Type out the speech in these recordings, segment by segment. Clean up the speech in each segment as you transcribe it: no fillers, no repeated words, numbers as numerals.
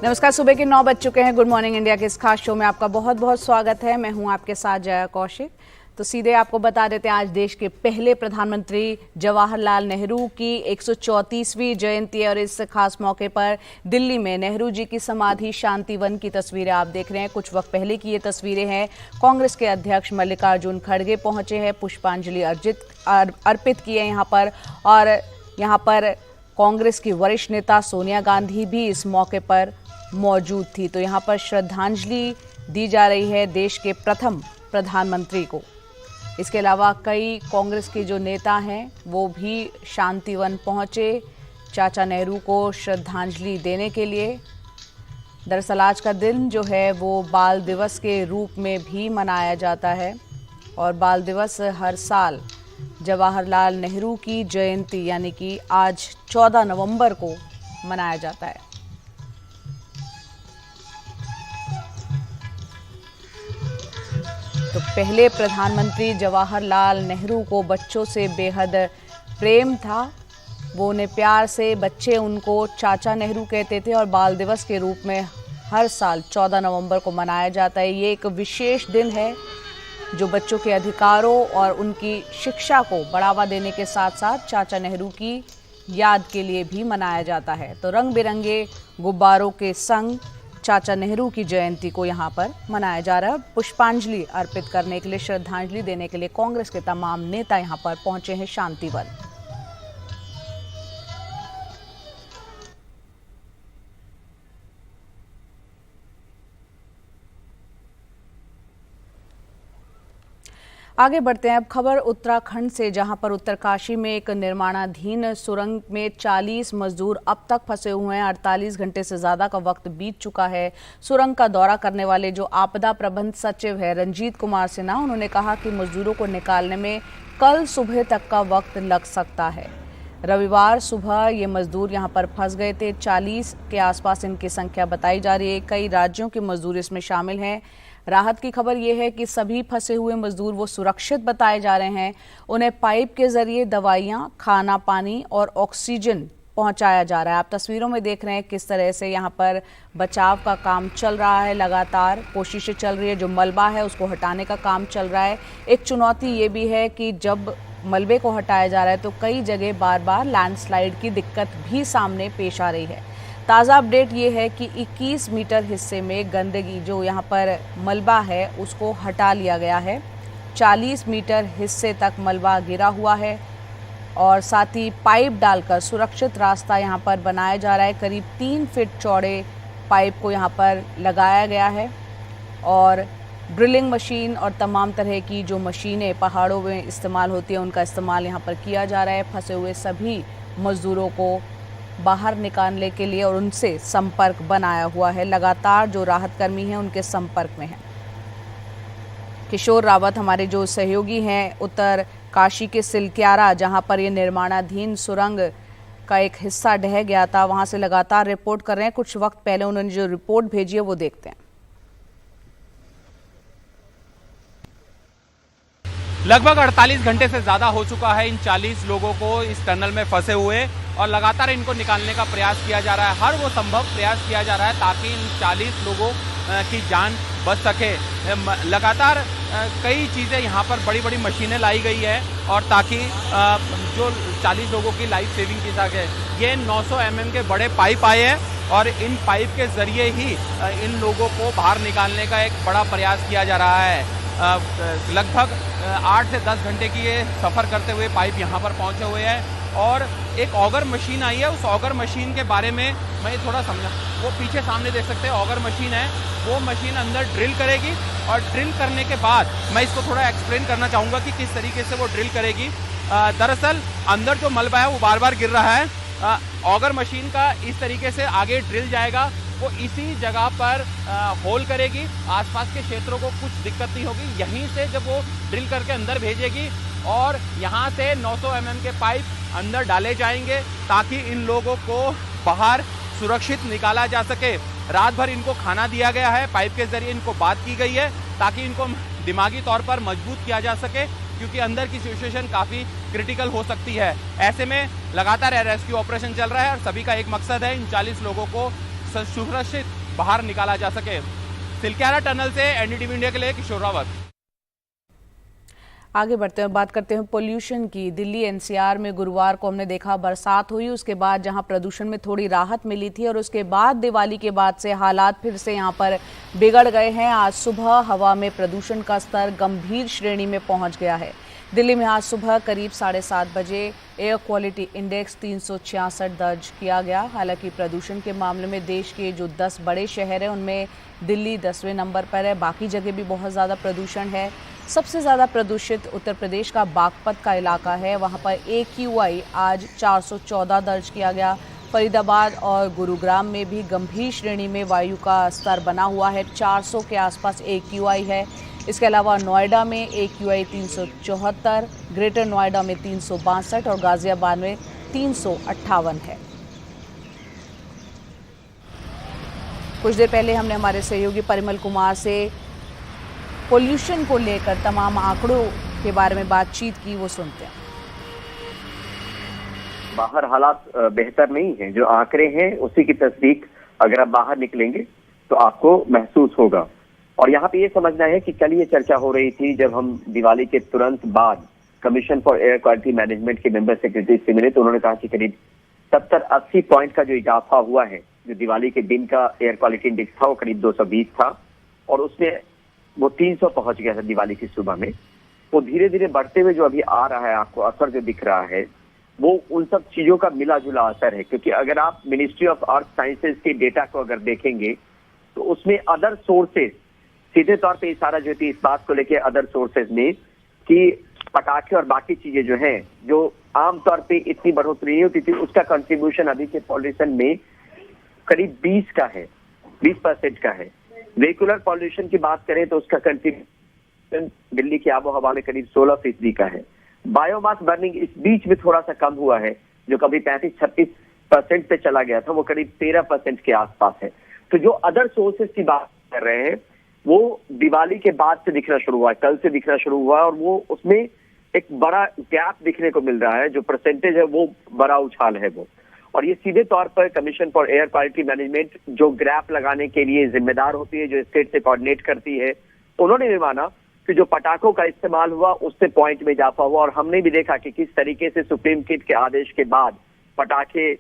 नमस्कार। सुबह के 9 बज चुके हैं। गुड मॉर्निंग इंडिया के इस खास शो में आपका बहुत बहुत स्वागत है। मैं हूं आपके साथ जया कौशिक। तो सीधे आपको बता देते हैं, आज देश के पहले प्रधानमंत्री जवाहरलाल नेहरू की 134वीं जयंती है और इस खास मौके पर दिल्ली में नेहरू जी की समाधि शांतिवन की तस्वीरें आप देख रहे हैं। कुछ वक्त पहले की ये तस्वीरें हैं। कांग्रेस के अध्यक्ष मल्लिकार्जुन खड़गे पहुंचे हैं, पुष्पांजलि अर्पित की है यहाँ पर। और यहाँ पर कांग्रेस की वरिष्ठ नेता सोनिया गांधी भी इस मौके पर मौजूद थी। तो यहाँ पर श्रद्धांजलि दी जा रही है देश के प्रथम प्रधानमंत्री को। इसके अलावा कई कांग्रेस के जो नेता हैं वो भी शांतिवन पहुंचे चाचा नेहरू को श्रद्धांजलि देने के लिए। दरअसल आज का दिन जो है वो बाल दिवस के रूप में भी मनाया जाता है और बाल दिवस हर साल जवाहरलाल नेहरू की जयंती यानी कि आज 14 नवंबर को मनाया जाता है। तो पहले प्रधानमंत्री जवाहरलाल नेहरू को बच्चों से बेहद प्रेम था। वो उन्हें प्यार से बच्चे उनको चाचा नेहरू कहते थे और बाल दिवस के रूप में हर साल 14 नवंबर को मनाया जाता है। ये एक विशेष दिन है जो बच्चों के अधिकारों और उनकी शिक्षा को बढ़ावा देने के साथ साथ चाचा नेहरू की याद के लिए भी मनाया जाता है। तो रंग बिरंगे गुब्बारों के संग चाचा नेहरू की जयंती को यहाँ पर मनाया जा रहा है। पुष्पांजलि अर्पित करने के लिए, श्रद्धांजलि देने के लिए कांग्रेस के तमाम नेता यहाँ पर पहुंचे हैं शांतिवन। आगे बढ़ते हैं। अब खबर उत्तराखंड से, जहां पर उत्तरकाशी में एक निर्माणाधीन सुरंग में 40 मजदूर अब तक फंसे हुए हैं। 48 घंटे से ज्यादा का वक्त बीत चुका है। सुरंग का दौरा करने वाले जो आपदा प्रबंध सचिव है रंजीत कुमार सिन्हा, उन्होंने कहा कि मजदूरों को निकालने में कल सुबह तक का वक्त लग सकता है। रविवार सुबह ये मजदूर यहाँ पर फंस गए थे। 40 के आसपास इनकी संख्या बताई जा रही है। कई राज्यों के मजदूर इसमें शामिल हैं। राहत की खबर यह है कि सभी फंसे हुए मजदूर वो सुरक्षित बताए जा रहे हैं। उन्हें पाइप के जरिए दवाइयां, खाना, पानी और ऑक्सीजन पहुंचाया जा रहा है। आप तस्वीरों में देख रहे हैं किस तरह से यहाँ पर बचाव का काम चल रहा है। लगातार कोशिशें चल रही है। जो मलबा है उसको हटाने का काम चल रहा है। एक चुनौती ये भी है कि जब मलबे को हटाया जा रहा है तो कई जगह बार बार लैंडस्लाइड की दिक्कत भी सामने पेश आ रही है। ताज़ा अपडेट ये है कि 21 मीटर हिस्से में गंदगी, जो यहाँ पर मलबा है, उसको हटा लिया गया है। 40 मीटर हिस्से तक मलबा गिरा हुआ है और साथ ही पाइप डालकर सुरक्षित रास्ता यहाँ पर बनाया जा रहा है। करीब 3 फीट चौड़े पाइप को यहाँ पर लगाया गया है और ड्रिलिंग मशीन और तमाम तरह की जो मशीनें पहाड़ों में इस्तेमाल होती हैं उनका इस्तेमाल यहाँ पर किया जा रहा है। फंसे हुए सभी मजदूरों को बाहर निकालने के लिए और उनसे संपर्क बनाया हुआ है। लगातार जो राहत कर्मी हैं उनके संपर्क में हैं। किशोर रावत हमारे जो सहयोगी हैं उत्तर काशी के सिलक्यारा, जहां पर ये निर्माणाधीन सुरंग का एक हिस्सा ढह गया था, वहां से लगातार रिपोर्ट कर रहे हैं। कुछ वक्त पहले उन्होंने जो रिपोर्ट भेजी है वो देखते हैं। लगभग 48 घंटे से ज़्यादा हो चुका है इन 40 लोगों को इस टनल में फंसे हुए और लगातार इनको निकालने का प्रयास किया जा रहा है। हर वो संभव प्रयास किया जा रहा है ताकि इन 40 लोगों की जान बच सके। लगातार कई चीज़ें यहाँ पर बड़ी बड़ी मशीनें लाई गई है और ताकि जो 40 लोगों की लाइफ सेविंग की सके। ये 900 mm के बड़े पाइप आए हैं और इन पाइप के ज़रिए ही इन लोगों को बाहर निकालने का एक बड़ा प्रयास किया जा रहा है। लगभग 8 से 10 घंटे की ये सफ़र करते हुए पाइप यहाँ पर पहुँचे हुए हैं और एक ऑगर मशीन आई है। उस ऑगर मशीन के बारे में मैं थोड़ा समझा, वो पीछे सामने देख सकते हैं ऑगर मशीन है। वो मशीन अंदर ड्रिल करेगी और ड्रिल करने के बाद मैं इसको थोड़ा एक्सप्लेन करना चाहूँगा कि किस तरीके से वो ड्रिल करेगी। दरअसल अंदर जो मलबा है वो बार बार गिर रहा है। ऑगर मशीन का इस तरीके से आगे ड्रिल जाएगा, वो इसी जगह पर होल करेगी। आसपास के क्षेत्रों को कुछ दिक्कत नहीं होगी। यहीं से जब वो ड्रिल करके अंदर भेजेगी और यहाँ से 900 mm के पाइप अंदर डाले जाएंगे ताकि इन लोगों को बाहर सुरक्षित निकाला जा सके। रात भर इनको खाना दिया गया है, पाइप के जरिए इनको बात की गई है ताकि इनको दिमागी तौर पर मजबूत किया जा सके, क्योंकि अंदर की सिचुएशन काफ़ी क्रिटिकल हो सकती है। ऐसे में लगातार रेस्क्यू ऑपरेशन चल रहा है और सभी का एक मकसद है इन 40 लोगों को सुरक्षित बाहर निकाला जा सके। तिलक्यारा टनल से एनडीटीवी इंडिया के लिए किशोर रावत। आगे बढ़ते हैं, बात करते हैं पोल्यूशन की। दिल्ली एनसीआर में गुरुवार को हमने देखा बरसात हुई, उसके बाद जहां प्रदूषण में थोड़ी राहत मिली थी और उसके बाद दिवाली के बाद से हालात फिर से यहां पर बिगड़ गए हैं। आज सुबह हवा में प्रदूषण का स्तर गंभीर श्रेणी में पहुंच गया है। दिल्ली में आज सुबह करीब 7:30 बजे एयर क्वालिटी इंडेक्स 366 दर्ज किया गया। हालांकि प्रदूषण के मामले में देश के जो 10 बड़े शहर हैं उनमें दिल्ली 10वें नंबर पर है। बाकी जगह भी बहुत ज़्यादा प्रदूषण है। सबसे ज़्यादा प्रदूषित उत्तर प्रदेश का बागपत का इलाका है, वहाँ पर AQI आज 414 दर्ज किया गया। फरीदाबाद और गुरुग्राम में भी गंभीर श्रेणी में वायु का स्तर बना हुआ है, 400 के आसपास AQI है। इसके अलावा नोएडा में AQI 374, ग्रेटर नोएडा में 362 और गाजियाबाद में 358 है। कुछ देर पहले हमने हमारे सहयोगी परिमल कुमार से पोल्यूशन को लेकर तमाम आंकड़ों के बारे में बातचीत की, वो सुनते हैं। बाहर हालात बेहतर नहीं है, जो आंकड़े हैं उसी की तस्दीक अगर आप बाहर निकलेंगे तो आपको महसूस होगा। और यहाँ पे ये समझना है कि कल ये चर्चा हो रही थी जब हम दिवाली के तुरंत बाद commission for air quality management के मेंबर सेक्रेटरी से मिले, तो उन्होंने कहा कि करीब 70-80 पॉइंट का जो इजाफा हुआ है, जो दिवाली के दिन का एयर क्वालिटी इंडेक्स था वो करीब 220 था और उसमें वो 300 पहुंच गया था दिवाली की सुबह में। वो धीरे धीरे बढ़ते हुए जो अभी आ रहा है, आपको असर जो दिख रहा है वो उन सब चीजों का मिला जुला असर है। क्योंकि अगर आप मिनिस्ट्री ऑफ अर्थ साइंसेज के डेटा को अगर देखेंगे तो उसमें अदर सोर्सेज सीधे तौर पे इशारा जो थी इस बात को लेके अदर सोर्सेज में कि पटाखे और बाकी चीजें जो हैं, जो आमतौर पे इतनी बढ़ोतरी नहीं होती थी, उसका कंट्रीब्यूशन अभी के पॉल्यूशन में करीब 20% का है। वेहिकुलर पॉल्यूशन की बात करें तो उसका कंट्रीब्यूशन दिल्ली की आबो हवा में करीब 16% का है। बायोमास बर्निंग इस बीच में थोड़ा सा कम हुआ है, जो कभी 35-36% पे चला गया था, वो करीब 13% के आसपास है। तो जो अदर सोर्सेज की बात कर रहे हैं वो दिवाली के बाद से दिखना शुरू हुआ है, कल से दिखना शुरू हुआ है और वो उसमें एक बड़ा गैप दिखने को मिल रहा है। जो परसेंटेज है वो बड़ा उछाल है वो, और ये सीधे तौर पर commission for air quality management जो ग्राफ लगाने के लिए जिम्मेदार होती है, जो स्टेट से कोऑर्डिनेट करती है, उन्होंने भी माना कि जो पटाखों का इस्तेमाल हुआ उससे पॉइंट में इजाफा हुआ। और हमने भी देखा कि किस तरीके से सुप्रीम कोर्ट के आदेश के बाद पटाखे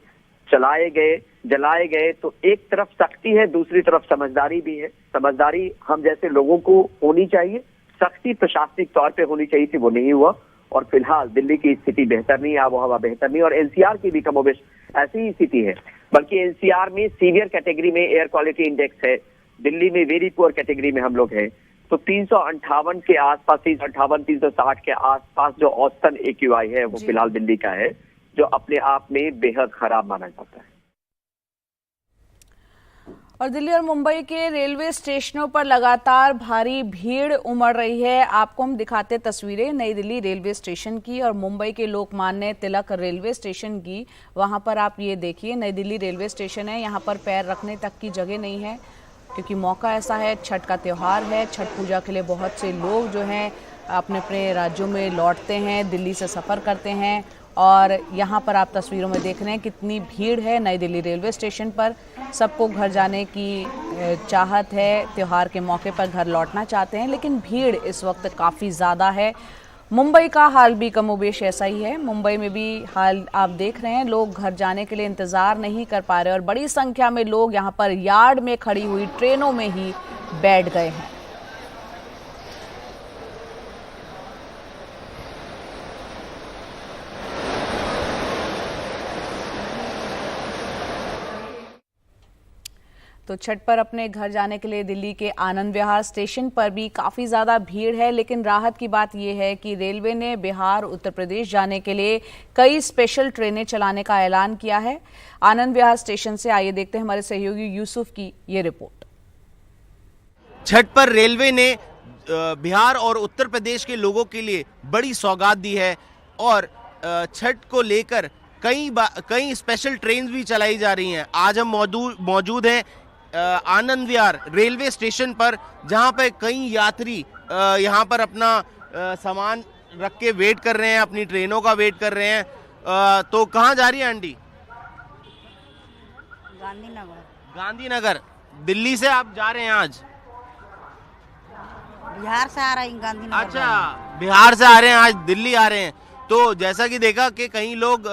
चलाए गए, जलाए गए। तो एक तरफ सख्ती है, दूसरी तरफ समझदारी भी है। समझदारी हम जैसे लोगों को होनी चाहिए, सख्ती प्रशासनिक तौर पे होनी चाहिए थी, वो नहीं हुआ। और फिलहाल दिल्ली की स्थिति बेहतर नहीं, आबो हवा बेहतर नहीं, और एनसीआर की भी कमोबेश ऐसी ही स्थिति है। बल्कि एनसीआर में सीवियर कैटेगरी में एयर क्वालिटी इंडेक्स है, दिल्ली में वेरी पुअर कैटेगरी में हम लोग हैं। तो 358 के आसपास, 358-360 के आसपास जो औसतन AQI है वो फिलहाल दिल्ली का है, जो अपने आप में बेहद खराब माना जाता है। और दिल्ली और मुंबई के रेलवे स्टेशनों पर लगातार भारी भीड़ उमड़ रही है। आपको हम दिखाते तस्वीरें नई दिल्ली रेलवे स्टेशन की और मुंबई के लोकमान्य तिलक रेलवे स्टेशन की। वहां पर आप ये देखिए, नई दिल्ली रेलवे स्टेशन है, यहाँ पर पैर रखने तक की जगह नहीं है क्योंकि मौका ऐसा है, छठ का त्यौहार है। छठ पूजा के लिए बहुत से लोग जो हैं अपने अपने राज्यों में लौटते हैं, दिल्ली से सफ़र करते हैं और यहाँ पर आप तस्वीरों में देख रहे हैं कितनी भीड़ है नई दिल्ली रेलवे स्टेशन पर। सबको घर जाने की चाहत है, त्यौहार के मौके पर घर लौटना चाहते हैं, लेकिन भीड़ इस वक्त काफ़ी ज़्यादा है। मुंबई का हाल भी कमोबेश ऐसा ही है। मुंबई में भी हाल आप देख रहे हैं, लोग घर जाने के लिए इंतज़ार नहीं कर पा रहे और बड़ी संख्या में लोग यहाँ पर यार्ड में खड़ी हुई ट्रेनों में ही बैठ गए हैं। तो छठ पर अपने घर जाने के लिए दिल्ली के आनंद विहार स्टेशन पर भी काफ़ी ज़्यादा भीड़ है, लेकिन राहत की बात यह है कि रेलवे ने बिहार उत्तर प्रदेश जाने के लिए कई स्पेशल ट्रेनें चलाने का ऐलान किया है। आनंद विहार स्टेशन से आइए देखते हैं हमारे सहयोगी यूसुफ की ये रिपोर्ट। छठ पर रेलवे ने बिहार और उत्तर प्रदेश के लोगों के लिए बड़ी सौगात दी है और छठ को लेकर कई स्पेशल ट्रेन भी चलाई जा रही हैं। आज हम मौजूद हैं आनंद विहार रेलवे स्टेशन पर, जहां पर कई यात्री यहां पर अपना सामान रख के वेट कर रहे हैं, अपनी ट्रेनों का वेट कर रहे हैं। तो कहां जा रही है आंटी? गांधीनगर, दिल्ली से आप जा रहे हैं आज? बिहार से आ रही गांधीनगर। अच्छा, बिहार से आ रहे हैं, आज दिल्ली आ रहे हैं। तो जैसा कि देखा कि कई लोग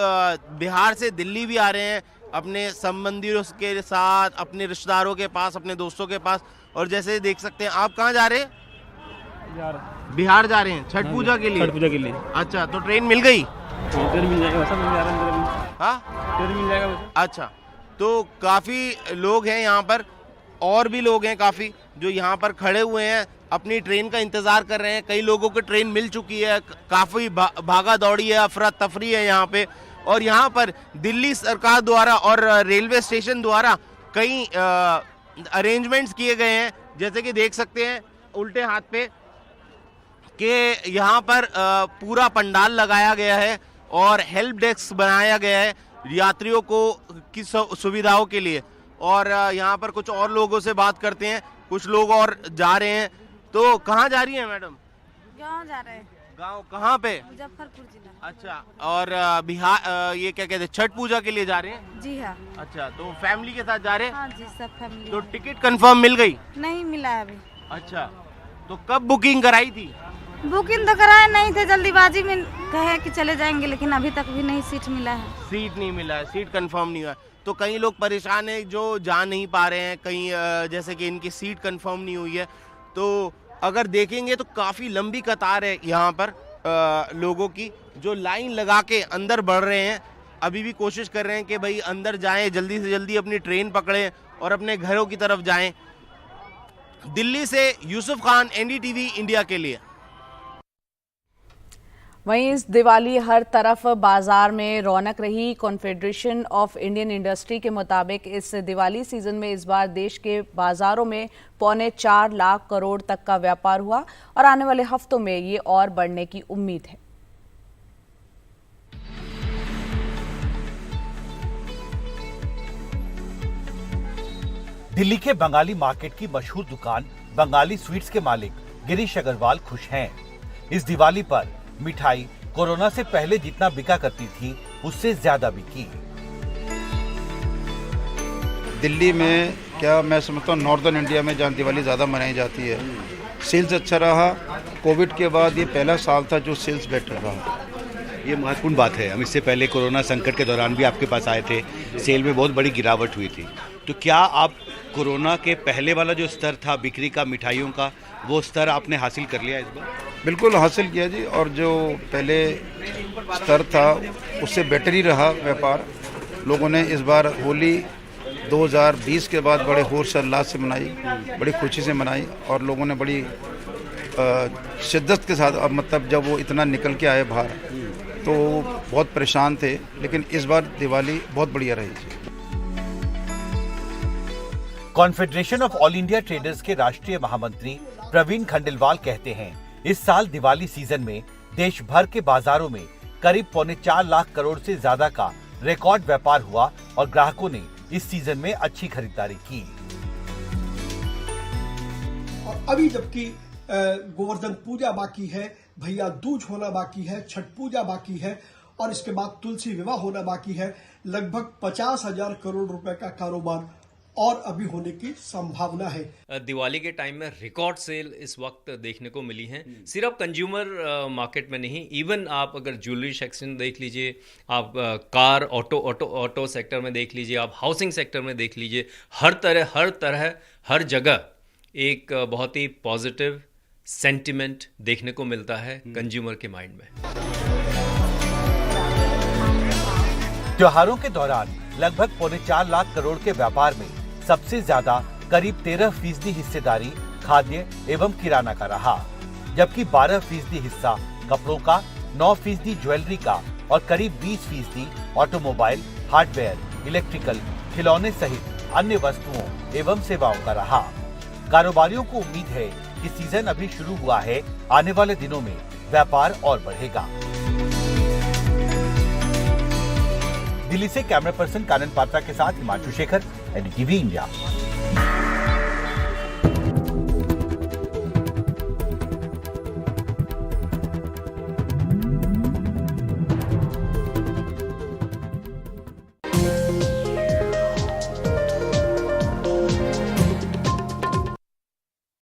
बिहार से दिल्ली भी आ रहे हैं अपने संबंधियों के साथ, अपने रिश्तेदारों के पास, अपने दोस्तों के पास। और जैसे देख सकते हैं, आप कहाँ जा रहे हैं? बिहार जा रहे हैं छठ पूजा के लिए। छठ पूजा के लिए। अच्छा, तो ट्रेन मिल गई? ट्रेन मिल जाएगा, सब मिल जाएगा। हाँ, ट्रेन मिल जाएगा। अच्छा, तो काफ़ी लोग हैं यहाँ पर, और भी लोग हैं काफ़ी जो यहाँ पर खड़े हुए हैं, अपनी ट्रेन का इंतज़ार कर रहे हैं। कई लोगों को ट्रेन मिल चुकी है, काफ़ी भागा दौड़ी है, अफरा तफरी है यहाँ पे। और यहाँ पर दिल्ली सरकार द्वारा और रेलवे स्टेशन द्वारा कई अरेंजमेंट्स किए गए हैं, जैसे कि देख सकते हैं उल्टे हाथ पे कि यहाँ पर पूरा पंडाल लगाया गया है और हेल्प डेस्क बनाया गया है यात्रियों को की सुविधाओं के लिए। और यहाँ पर कुछ और लोगों से बात करते हैं, कुछ लोग और जा रहे हैं। तो कहाँ जा रही हैं मैडम? गाँव जा रहे हैं। गांव कहाँ पे? मुजफ्फरपुर जिला। अच्छा, और बिहार ये क्या कहते हैं, छठ पूजा के लिए जा रहे हैं? जी हाँ। अच्छा, तो फैमिली के साथ जा रहे हैं? हाँ जी, सब फैमिली। तो टिकट कंफर्म मिल गई? नहीं मिला है अभी। अच्छा, तो कब बुकिंग कराई थी? बुकिंग तो कराए नहीं थे, जल्दीबाजी में कहे कि चले जाएंगे, लेकिन अभी तक भी नहीं सीट मिला है। सीट नहीं मिला है, सीट कंफर्म नहीं हुआ। तो कई लोग परेशान हैं जो जा नहीं पा रहे हैं, कहीं जैसे कि इनकी सीट कंफर्म नहीं हुई है। तो अगर देखेंगे तो काफ़ी लंबी कतार है यहाँ पर लोगों की, जो लाइन लगा के अंदर बढ़ रहे हैं। अभी भी कोशिश कर रहे हैं कि भाई अंदर जाएं, जल्दी से जल्दी अपनी ट्रेन पकड़ें और अपने घरों की तरफ जाएं। दिल्ली से यूसुफ खान, एनडीटीवी इंडिया के लिए। वहीं इस दिवाली हर तरफ बाजार में रौनक रही। कॉन्फेडरेशन ऑफ इंडियन इंडस्ट्री के मुताबिक इस दिवाली सीजन में इस बार देश के बाजारों में 4.25 लाख करोड़ तक का व्यापार हुआ और आने वाले हफ्तों में ये और बढ़ने की उम्मीद है। दिल्ली के बंगाली मार्केट की मशहूर दुकान बंगाली स्वीट्स के मालिक गिरीश अग्रवाल खुश हैं। इस दिवाली पर मिठाई कोरोना से पहले जितना बिका करती थी उससे ज्यादा बिकी। दिल्ली में क्या मैं समझता हूँ, नॉर्दर्न इंडिया में जहाँ दिवाली ज़्यादा मनाई जाती है, सेल्स अच्छा रहा। कोविड के बाद ये पहला साल था जो सेल्स बेटर रहा। ये महत्वपूर्ण बात है। हम इससे पहले कोरोना संकट के दौरान भी आपके पास आए थे, सेल में बहुत बड़ी गिरावट हुई थी। तो क्या आप कोरोना के पहले वाला जो स्तर था बिक्री का, मिठाइयों का, वो स्तर आपने हासिल कर लिया इस बार? बिल्कुल हासिल किया जी, और जो पहले स्तर था उससे बेटर ही रहा व्यापार। लोगों ने इस बार होली 2020 के बाद बड़े होश उल्लास से मनाई, बड़ी खुशी से मनाई, और लोगों ने बड़ी शिद्दत के साथ, अब मतलब जब वो इतना निकल के आए बाहर तो बहुत परेशान थे, लेकिन इस बार दिवाली बहुत बढ़िया रही थी। Confederation of all India traders के राष्ट्रीय महामंत्री प्रवीण खंडेलवाल कहते हैं, इस साल दिवाली सीजन में देश भर के बाजारों में करीब 4.25 लाख करोड़ से ज्यादा का रिकॉर्ड व्यापार हुआ और ग्राहकों ने इस सीजन में अच्छी खरीदारी की। और अभी जबकि गोवर्धन पूजा बाकी है, भैया दूज होना बाकी है, छठ पूजा बाकी है, और इसके बाद तुलसी विवाह होना बाकी है। लगभग 50,000 करोड़ रुपए का कारोबार और अभी होने की संभावना है। दिवाली के टाइम में रिकॉर्ड सेल इस वक्त देखने को मिली है। सिर्फ कंज्यूमर मार्केट में नहीं, इवन आप अगर ज्वेलरी सेक्शन देख लीजिए, आप कार ऑटो सेक्टर में देख लीजिए, आप हाउसिंग सेक्टर में देख लीजिए, हर तरह हर जगह एक बहुत ही पॉजिटिव सेंटिमेंट देखने को मिलता है कंज्यूमर के माइंड में। त्योहारों के दौरान लगभग 4.25 लाख करोड़ के व्यापार में सबसे ज्यादा करीब 13% हिस्सेदारी खाद्य एवं किराना का रहा, जबकि 12% हिस्सा कपड़ों का, 9% ज्वेलरी का और करीब 20% ऑटोमोबाइल, हार्डवेयर, इलेक्ट्रिकल, खिलौने सहित अन्य वस्तुओं एवं सेवाओं का रहा। कारोबारियों को उम्मीद है कि सीजन अभी शुरू हुआ है, आने वाले दिनों में व्यापार और बढ़ेगा। दिल्ली से कैमरा पर्सन कानन पात्रा के साथ हिमांशु शेखर, एनडीटीवी इंडिया।